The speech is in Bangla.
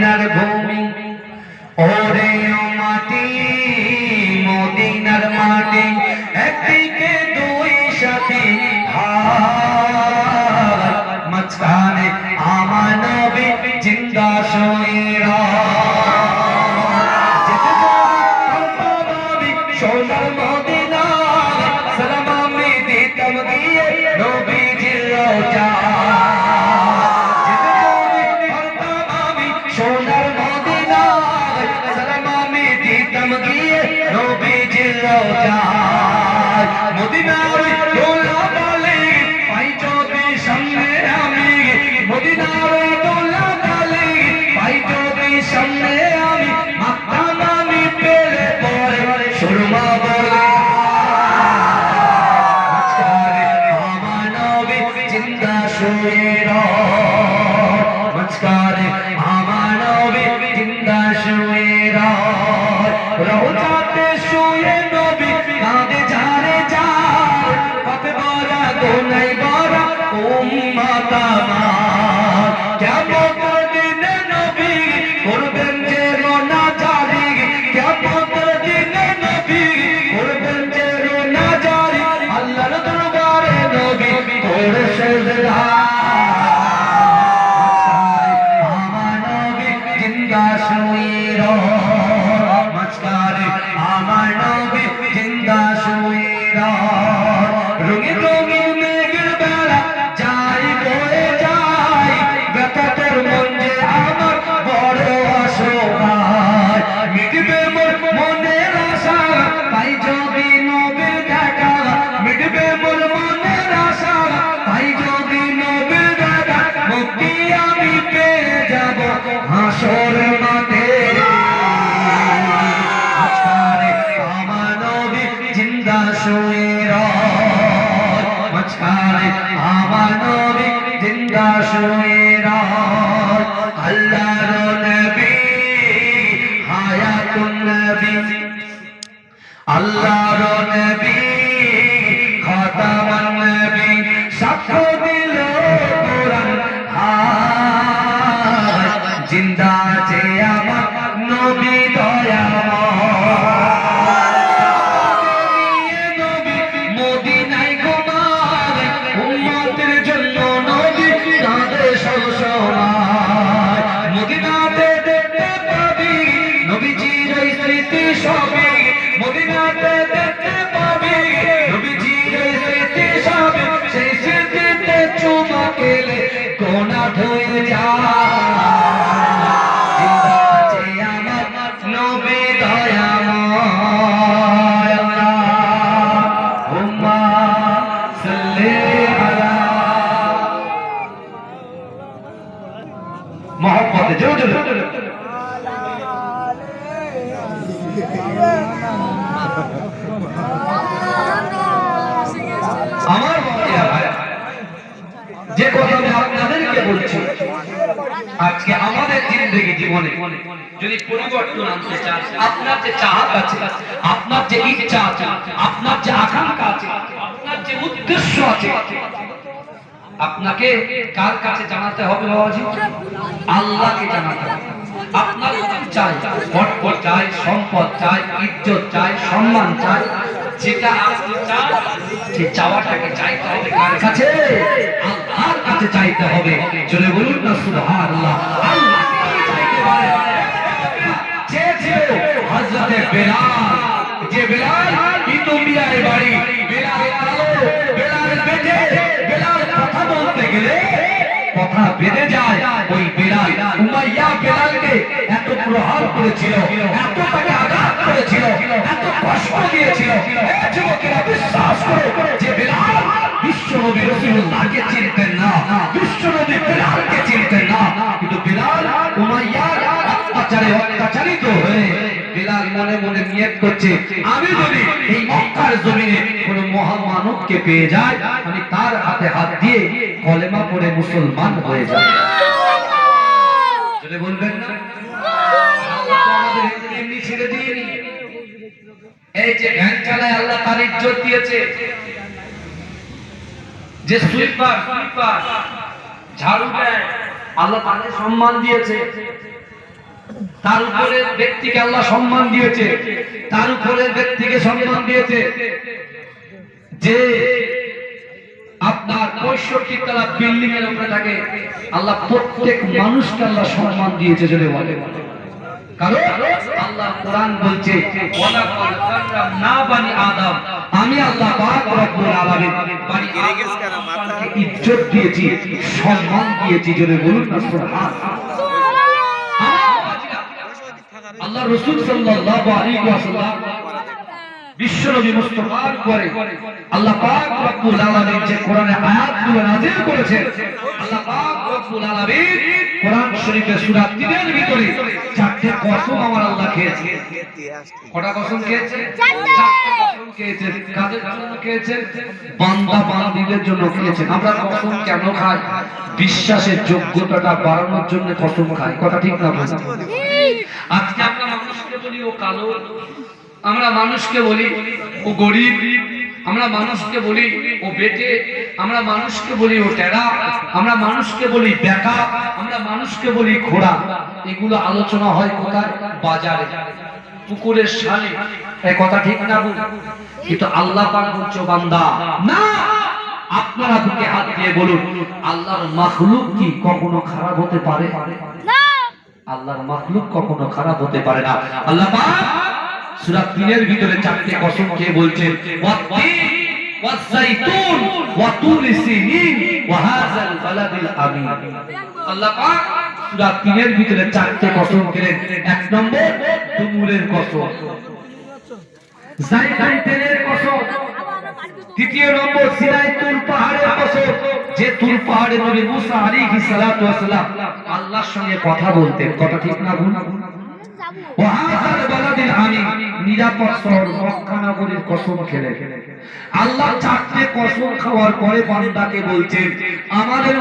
মদিনার ভূমি ওরে ও মাটি মদিনার মাটি একদিকে দুই সাথী মাঝখানে আমার নবী জিন্দা শোয়েরা সোনার মদিনা সালাম আমি দিতাম গিয়ে নবীজির রওজা সোনার মদিনা সালাম আমি দিতাম গিয়ে নবীজির রওজা মদিনার দোলা ডালে পাই যদি সামনে আমি মদিনার দোলা ডালে পাই যদি সামনে আমি মাথা নামি পেলে পরে সুরমা বলে আমার নবী জিন্দা শুয়ে মাঝখানে আমার নবী জিন্দা শুয়ে রওজাতে শুয়ে নবী কাঁদে ঝাড়ে যায় পাপে ভরা গুনাহে ভরা উম্মত আমার কিয়ামত দিনে নবী করবেন যে রোনা জারি কিয়ামত দিনে নবী করবেন যে রোনা জারি আল্লাহর দরবারে নবী করে সেজদা আমার নবী জিন্দা শুয়ে মাঝখানে আমার নবী জিন্দা শুয়ে রঙিন রঙিন মেঘের বেলা যাই বয়ে যাই ব্যথা তোর মন যে আমার বড় অসহায় মিটবে মোর মনের আশা তাই যদি নবীর দেখা মিটবে মোর মনের আশা তাই যদি নবীর দেখা মুক্তি আমি পেয়ে যাব হাসর মাঠে আমার নবী জিন্দা শুয়ে মাঝখানে আমার নবী জিন্দা শুয়ে আল্লাহর নবী হায়াতুন নবী আল্লাহর নবী খাতামান নবী সাক্ষ্য দিল কোরআন জিন্দা আছে আমার নবী কোনা ধুয়ে যা জিন্দা আছে আমার নবী দয়াময় আল্লাহুম্মা সাল্লি আলা মোহাম্মদ জোরে জোরে আমার ভাইয়া যে কথা আমি আপনাদেরকে বলছি আজকে আমাদের জীবনে যদি পরিবর্তন আনতে চান আপনার যে চাহত আছে আপনার যে ইচ্ছা আছে আপনার যে আকাঙ্ক্ষা আছে আপনার যে উদ্দেশ্য আছে আপনাকে কার কাছে জানাতে হবে বাবাজি আল্লাহকে জানাতে হবে আপনার চাই অর্থ চাই সম্পদ চাই ইজ্জত চাই সম্মান চাই যেটা আপনি চান সেই চাওয়াটাকে চাইতে হবে কার কাছে আল্লাহর কাছে চাইতে হবে জোরে বলুন না সুবহানাল্লাহ আল্লাহকে চাইতে হবে চেয়েছিল হযরতে বেলাল যে বেলাল ইথিওপিয়ার বাড়ি বেলাল কালো বেলাল বেঁচে বেলাল কথা বলতে গেলে কথা বেঁধে যায় ওই বেলাল উমাইয়া বেলালকে এত প্রহার করেছিল এত তাকে আঘাত করেছিল এত কষ্ট দিয়েছিল এই যুবকেরা বিশ্বাস করে যে বেলাল বিশ্বনবী রাসূলুল্লাহকে চিনতেন না বিশ্বনবী বেলালকে চিনতেন না কিন্তু বেলাল উমাইয়ার অত্যাচারিত হয়ে বেলাল মনে মনে নিয়ত করছে আমি যদি এই মক্কার জমিনে কোন মহামানবকে পেয়ে যাই আমি তার হাতে হাত দিয়ে কলেমা পড়ে মুসলমান হয়ে যাব যদি বলবেন না আমাদের এমনি ছেড়ে দিইনি এই যে ভ্যান চালায় আল্লাহ তার ইজ্জত দিয়েছে যে সুইপার ঝাড়ু দেয় আল্লাহ তাকে সম্মান দিয়েছে তার উপরে ব্যক্তিকে আল্লাহ সম্মান দিয়েছে, তার উপরে ব্যক্তিকে সম্মান দিয়েছে যে আপনার 65 তলা বিল্ডিং এর উপরে থাকে। আল্লাহ প্রত্যেক মানুষকে আল্লাহ সম্মান দিয়েছে যদি বলে, কারণ আল্লাহ কোরআন বলছে ওয়ালাকাদ কাররামনা বানি আদম, আমি আল্লাহ পাক রব্বুল আলামিন বানি আদমকে ইজ্জত দিয়েছি, সম্মান দিয়েছি, যদি বলুন না সুবহানাল্লাহ। আল্লাহ রাসূল সাল্লাল্লাহু আলাইহি ওয়াসাল্লাম বিশ্বনবী মুস্তাফার পরে আল্লাহ পাক রব্বুল আলামিন যে কোরআনে আয়াতগুলো নাযিল করেছেন, আল্লাহ পাক রব্বুল আলামিন কোরআন শরীফের সূরা 3 এর ভিতরে 4টে কসম আমার আল্লাহ খেয়েছে। কটা কসম খেয়েছে? 4টে কসম খেয়েছে। কাদের জন্য খেয়েছে? বান্দা বান্দীদের জন্য খেয়েছেন। আমরা কসম কেন খাই? বিশ্বাসের যোগ্যতাটা বাড়ানোর জন্য কসম খাই। কথা ঠিক না বলুন? আজকে আমরা মানুষকে বলি ও কালো, আমরা মানুষকে বলি ও গরিব, আমরা মানুষকে বলি ও বেটে, আমরা মানুষকে বলি ও টেরা, আমরা মানুষকে বলি বেকা, আমরা মানুষকে বলি ঘোড়া। এগুলো আলোচনা হয় কোথায়? বাজারে, পুকুরের সামনে। এই কথা ঠিক না? কিন্তু আল্লাহ পাক বলছে বান্দা না, আপনারা বুকে হাত দিয়ে বলুন আল্লাহর মাখলুক কি কখনো খারাপ হতে পারে না? আল্লাহর মাখলুক কখনো খারাপ হতে পারে না। আল্লাহ পাক সূরা 3 এর ভিতরে 4টে কসম খেয়ে বলছেন ওয়াত্তিন ওয়াযাইতুন ওয়া তুরি সিনিন ওয়া হাযাল বালাদিল আমিন। আল্লাহ পাক সূরা 3 এর ভিতরে 4টে কসম খেলেন। 1 নম্বর তুমুরের কসম, জাইতুন তেলের কসম। দ্বিতীয় নম্বর সিনাই তুর পাহাড়ের কসম, যে তুর পাহাড়ে নবী মুসা আলাইহিস সালাতু ওয়াস সালাম আল্লাহর সঙ্গে কথা বলতেন। কথা ঠিক না ভুল? ওয়াহাযাল বালাদিল আমিন, নিরাপদ শহর মক্কা নগরীর কসম খেলেন। আল্লাহ 4টে কসম খাওয়ার পরে বান্দাকে বলছেন আমাদের